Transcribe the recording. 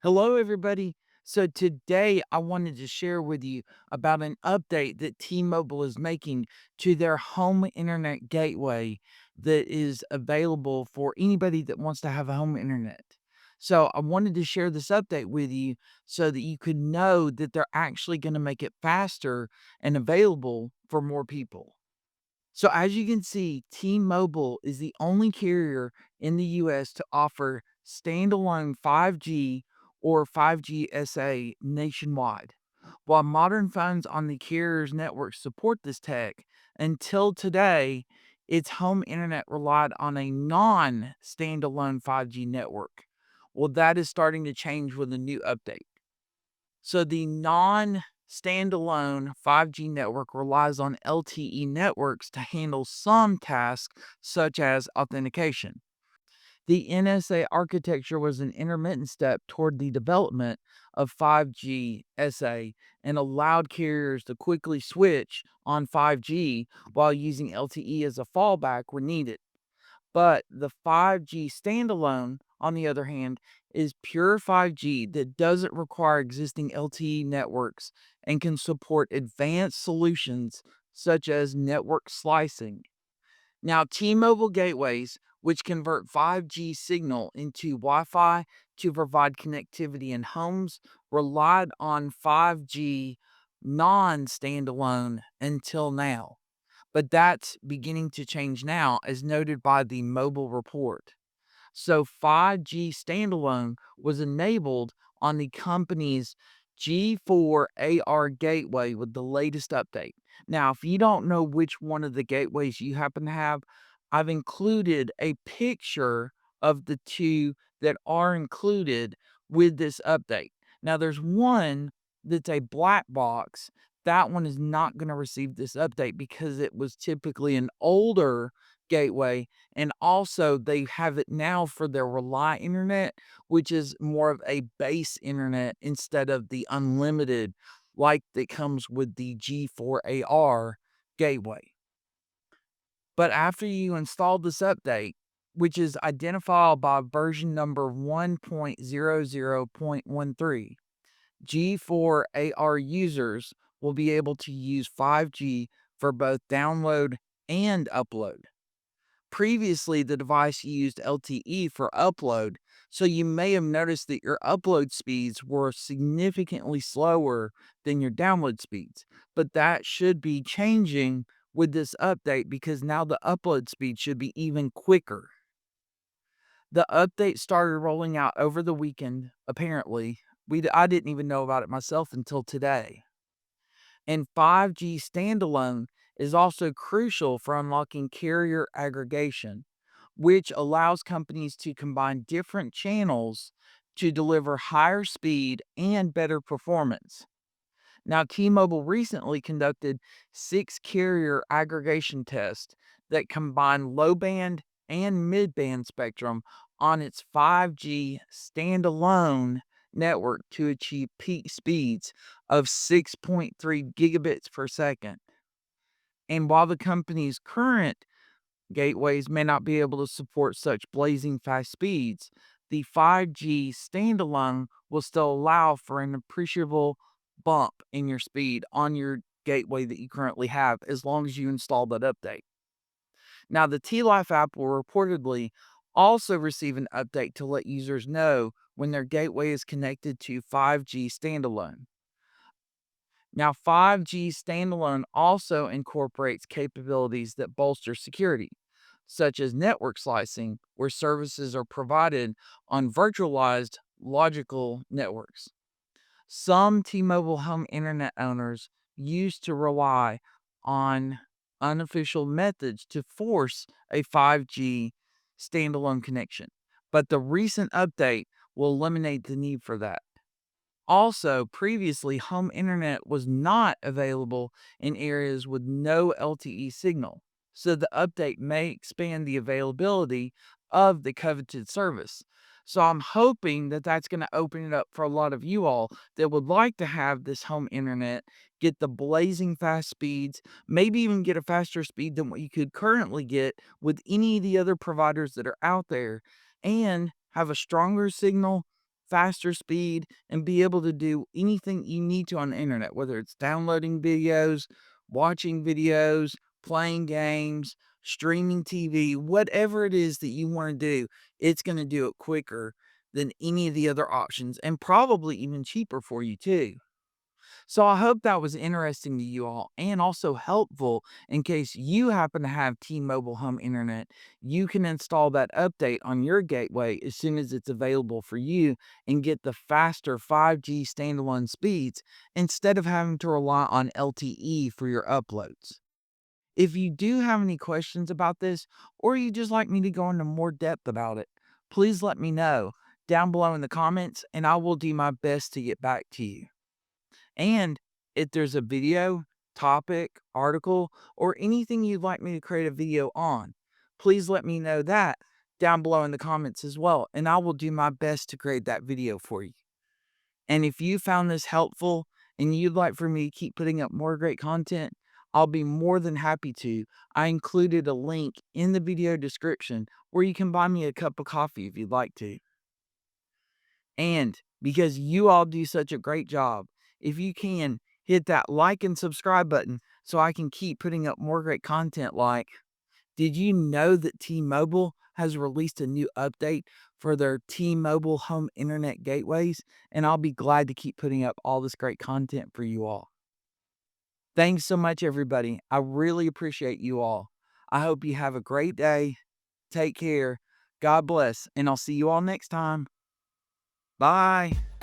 Hello, everybody. So today I wanted to share with you about an update that T-Mobile is making to their home internet gateway that is available for anybody that wants to have a home internet. So I wanted to share this update with you so that you could know that they're actually going to make it faster and available for more people. So as you can see, T-Mobile is the only carrier in the US to offer standalone 5G or 5G SA nationwide. While modern phones on the carrier's network support this tech, until today, its home internet relied on a non-standalone 5G network. Well, that is starting to change with a new update. So the non-standalone 5G network relies on LTE networks to handle some tasks such as authentication. The NSA architecture was an intermittent step toward the development of 5G SA and allowed carriers to quickly switch on 5G while using LTE as a fallback when needed. But the 5G standalone, on the other hand, is pure 5G that doesn't require existing LTE networks and can support advanced solutions such as network slicing. Now, T-Mobile gateways, which convert 5G signal into Wi-Fi to provide connectivity in homes, relied on 5G non-standalone until now. But that's beginning to change now, as noted by the Mobile Report. So 5G standalone was enabled on the company's G4AR Gateway with the latest update. Now, if you don't know which one of the gateways you happen to have, I've included a picture of the two that are included with this update. Now, there's one that's a black box. That one is not going to receive this update because it was typically an older gateway, and also they have it now for their Rely internet, which is more of a base internet instead of the unlimited like that comes with the G4AR gateway. But after you install this update, which is identified by version number 1.00.13, G4AR users will be able to use 5G for both download and upload. Previously, the device used LTE for upload, so you may have noticed that your upload speeds were significantly slower than your download speeds. But that should be changing with this update because now the upload speed should be even quicker. The update started rolling out over the weekend, apparently. I didn't even know about it myself until today. And 5G standalone is also crucial for unlocking carrier aggregation, which allows companies to combine different channels to deliver higher speed and better performance. Now, T-Mobile recently conducted 6 carrier aggregation tests that combine low band and mid band spectrum on its 5G standalone network to achieve peak speeds of 6.3 gigabits per second. And while the company's current gateways may not be able to support such blazing fast speeds, the 5G standalone will still allow for an appreciable bump in your speed on your gateway that you currently have as long as you install that update. Now, the T Life app will reportedly also receive an update to let users know when their gateway is connected to 5G standalone. Now, 5G standalone also incorporates capabilities that bolster security, such as network slicing, where services are provided on virtualized logical networks. Some T-Mobile home internet owners used to rely on unofficial methods to force a 5G standalone connection, but the recent update will eliminate the need for that. Also, previously, home internet was not available in areas with no LTE signal, so the update may expand the availability of the coveted service. So I'm hoping that that's going to open it up for a lot of you all that would like to have this home internet, get the blazing fast speeds, maybe even get a faster speed than what you could currently get with any of the other providers that are out there, and have a stronger signal, faster speed and be able to do anything you need to on the internet, whether it's downloading videos, watching videos, playing games, streaming TV, whatever it is that you want to do, it's going to do it quicker than any of the other options and probably even cheaper for you too. So I hope that was interesting to you all and also helpful in case you happen to have T-Mobile home internet. You can install that update on your gateway as soon as it's available for you and get the faster 5G standalone speeds instead of having to rely on LTE for your uploads. If you do have any questions about this, or you just like me to go into more depth about it, please let me know down below in the comments and I will do my best to get back to you. And if there's a video, topic, article, or anything you'd like me to create a video on, please let me know that down below in the comments as well, and I will do my best to create that video for you. And if you found this helpful and you'd like for me to keep putting up more great content, I'll be more than happy to. I included a link in the video description where you can buy me a cup of coffee if you'd like to. And because you all do such a great job, if you can, hit that like and subscribe button so I can keep putting up more great content like, did you know that T-Mobile has released a new update for their T-Mobile home internet gateways? And I'll be glad to keep putting up all this great content for you all. Thanks so much, everybody. I really appreciate you all. I hope you have a great day. Take care. God bless. And I'll see you all next time. Bye.